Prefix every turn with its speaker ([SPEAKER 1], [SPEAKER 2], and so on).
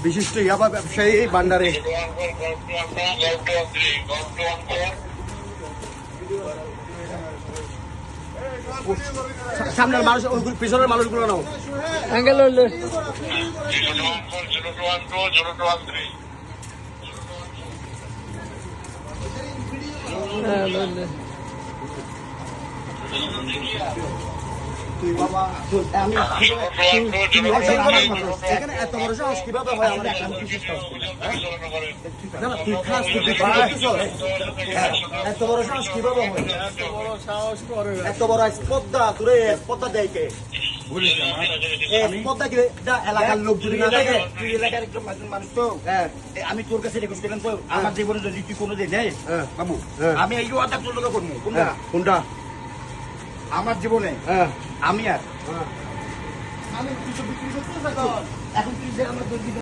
[SPEAKER 1] বিশিষ্ট ইয়াবা ব্যবসায়ী ভান্ডারে। সামনের মানুষ, পিছনের মানুষগুলো নাও।
[SPEAKER 2] অ্যাঙ্গেল হইলে
[SPEAKER 1] এখানে এত বড় সাহস কিভাবে হয়? আমার তুই খাস, এত বড় সাহস কিভাবে হয়? এত বড় স্পর্ধা, তোরে স্পর্ধা দেয় কে? স্পর্ধা কি এলাকার লোক যদি না থাকে?
[SPEAKER 3] তুই এলাকার একজন মানুষ তো, আমি তোর কাছে রেকর্ড করলাম তো, আমার জীবনে যদি তুই কোনো দিন নেই বাবু, আমি এই কথা তোর লোক করবো।
[SPEAKER 1] কোনটা?
[SPEAKER 3] আমার জীবনে আমি আর আমি কিছু বিক্রি করতে এখন তুই যে আমার